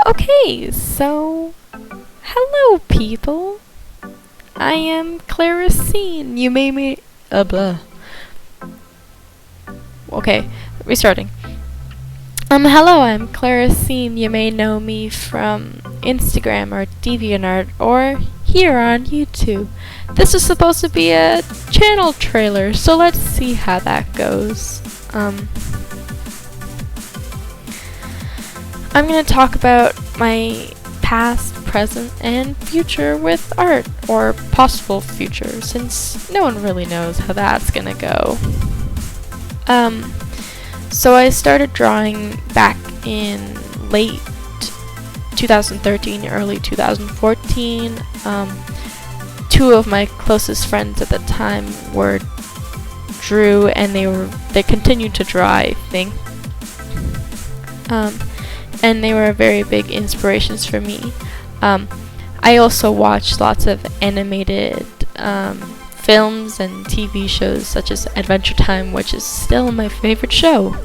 Okay, so hello people. I am Claracine. You may blah. Okay, restarting. Hello, I'm Claracine. You may know me from Instagram or DeviantArt or here on YouTube. This is supposed to be a channel trailer, so let's see how that goes. I'm gonna talk about my past, present, and future with art, or possible future, since no one really knows how that's gonna go. So I started drawing back in late 2013, early 2014. Two of my closest friends at the time drew, and they continued to draw, I think. And they were very big inspirations for me. I also watched lots of animated films and TV shows such as Adventure Time, which is still my favorite show.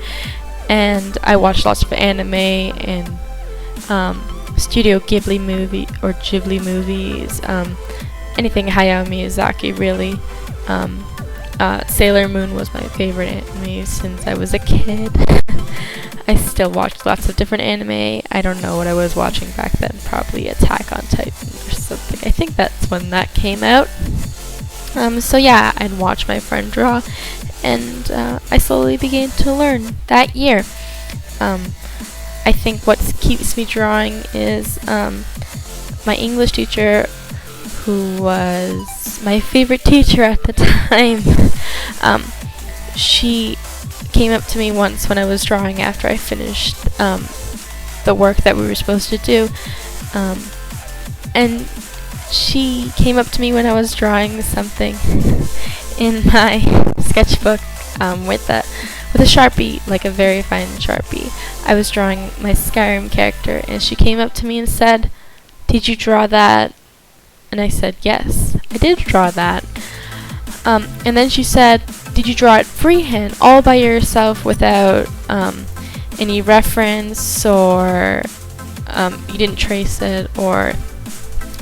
And I watched lots of anime and Studio Ghibli movies, anything Hayao Miyazaki really. Sailor Moon was my favorite anime since I was a kid. I still watch lots of different anime. I don't know what I was watching back then, probably Attack on Titan or something. I think that's when that came out. So yeah, I'd watch my friend draw, and I slowly began to learn that year. I think what keeps me drawing is my English teacher, who was my favorite teacher at the time. She came up to me once when I was drawing after I finished the work that we were supposed to do, and she came up to me when I was drawing something in my sketchbook with a Sharpie, like a very fine Sharpie. I was drawing my Skyrim character, and she came up to me and said, "Did you draw that?" And I said, "Yes, I did draw that." And then she said, "Did you draw it freehand, all by yourself, without any reference, or you didn't trace it, or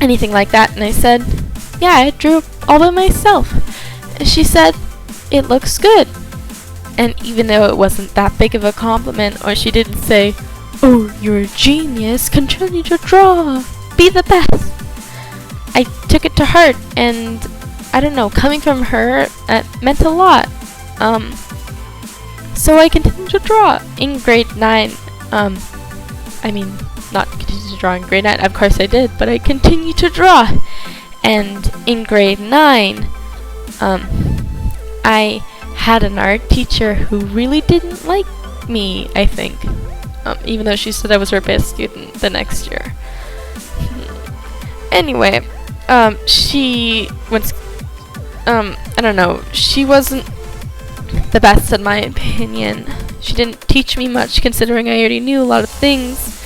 anything like that?" And I said, "Yeah, I drew all by myself." And she said, "It looks good." And even though it wasn't that big of a compliment, or she didn't say, "Oh, you're a genius, continue to draw, be the best," I took it to heart, and I don't know, coming from her, it meant a lot. So I continued to draw in grade 9. Not continue to draw in grade 9, of course I did, but I continued to draw. And in grade 9, I had an art teacher who really didn't like me, I think. Even though she said I was her best student the next year. Anyway, she was, I don't know, she wasn't the best in my opinion. She didn't teach me much, considering I already knew a lot of things.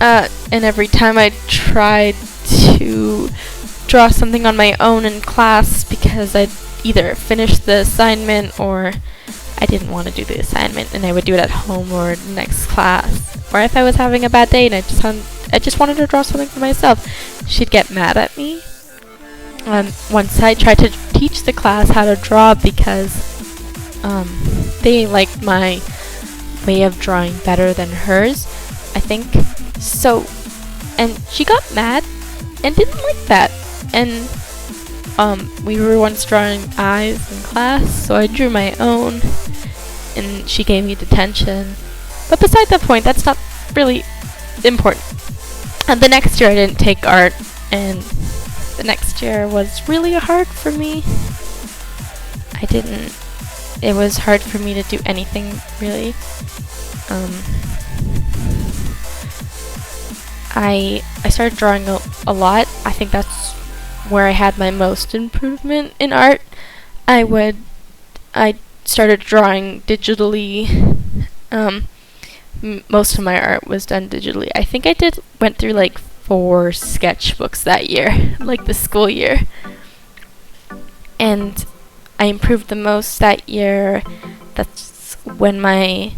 And every time I tried to draw something on my own in class, because I'd either finish the assignment or I didn't want to do the assignment, and I would do it at home or next class. Or if I was having a bad day and I just wanted to draw something for myself, she'd get mad at me. Once I tried to teach the class how to draw because they liked my way of drawing better than hers, I think. So, and she got mad and didn't like that. And we were once drawing eyes in class, so I drew my own, and she gave me detention. But beside that point, that's not really important. And the next year I didn't take art, and the next year was really hard for me. It was hard for me to do anything, really. I started drawing a lot. I think that's where I had my most improvement in art. I started drawing digitally. Most of my art was done digitally. I think I went through like 4 sketchbooks that year, like the school year. And I improved the most that year. That's when my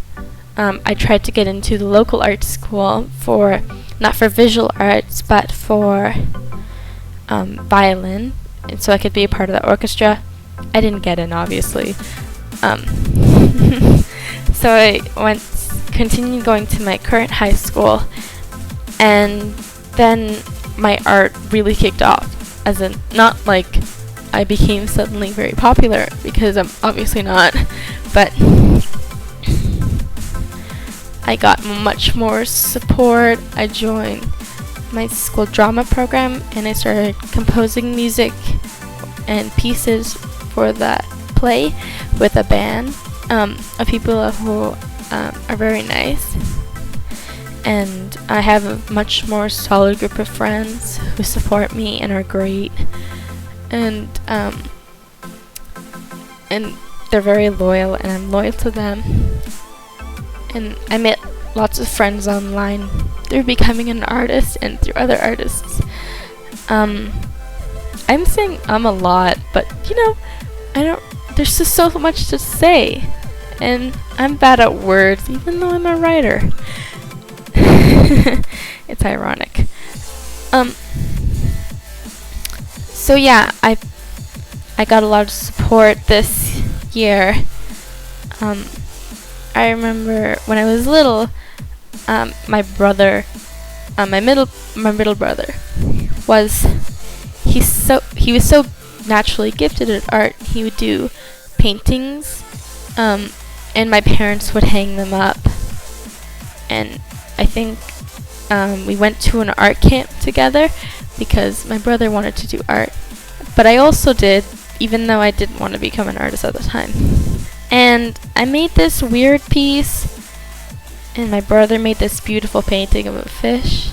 I tried to get into the local art school for, not for visual arts, but for violin, and so I could be a part of the orchestra. I didn't get in, obviously. So I continued going to my current high school, and then my art really kicked off. As in, not like I became suddenly very popular, because I'm obviously not, but I got much more support. I joined my school drama program, and I started composing music and pieces for that play with a band of people who are very nice. And I have a much more solid group of friends who support me and are great. And they're very loyal, and I'm loyal to them. And I met lots of friends online through becoming an artist and through other artists. I'm saying a lot, but there's just so much to say, and I'm bad at words, even though I'm a writer. It's ironic. So yeah, I got a lot of support this year. I remember when I was little, my brother, my middle brother, he was so naturally gifted at art. He would do paintings, and my parents would hang them up. And I think we went to an art camp together because my brother wanted to do art, but I also did, even though I didn't want to become an artist at the time. And I made this weird piece, and my brother made this beautiful painting of a fish.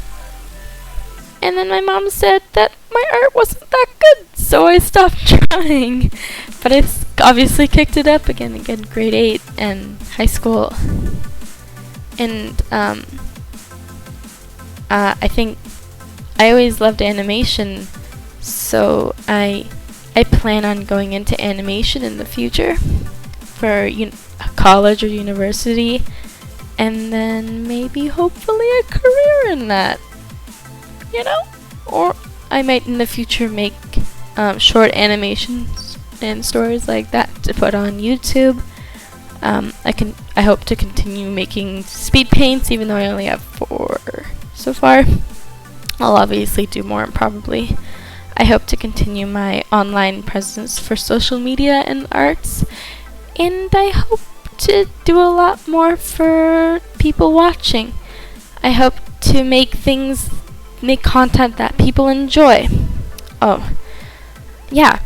And then my mom said that my art wasn't that good, so I stopped trying. But I obviously kicked it up again in grade 8 and high school. And I think I always loved animation, so I plan on going into animation in the future for college or university, and then maybe hopefully a career in that, or I might in the future make short animations and stories like that to put on YouTube. I hope to continue making speed paints, even though I only have 4 so far. I'll obviously do more, probably. I hope to continue my online presence for social media and arts, and I hope to do a lot more for people watching. I hope to make content that people enjoy. Oh, yeah.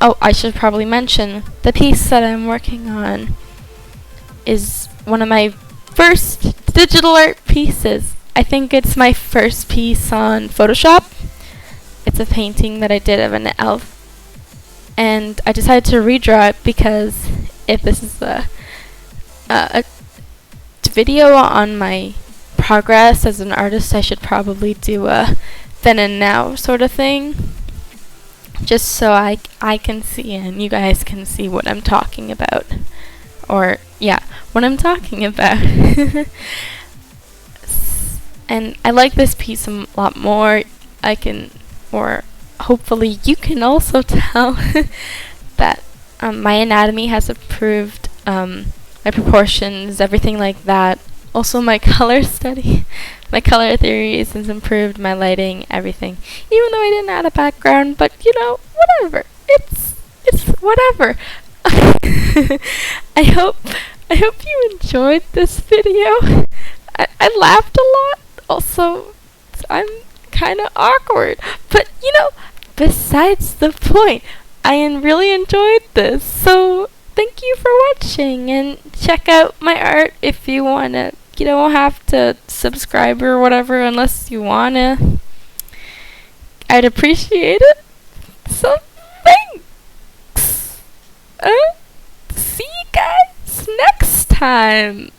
Oh, I should probably mention, the piece that I'm working on is one of my first digital art pieces. I think it's my first piece on Photoshop. It's a painting that I did of an elf, and I decided to redraw it because if this is a video on my progress as an artist, I should probably do a then and now sort of thing, just so I can see and you guys can see what I'm talking about. Or, yeah, what I'm talking about. And I like this piece a lot more. Or hopefully you can also tell that my anatomy has improved, my proportions, everything like that. Also my color study, my color theory has improved, my lighting, everything. Even though I didn't add a background, but whatever. It's whatever. I hope you enjoyed this video. I laughed a lot. Also, I'm kind of awkward, but besides the point, I really enjoyed this. So thank you for watching, and check out my art if you wanna. You don't have to subscribe or whatever unless you wanna. I'd appreciate it. So thanks. See you guys next time.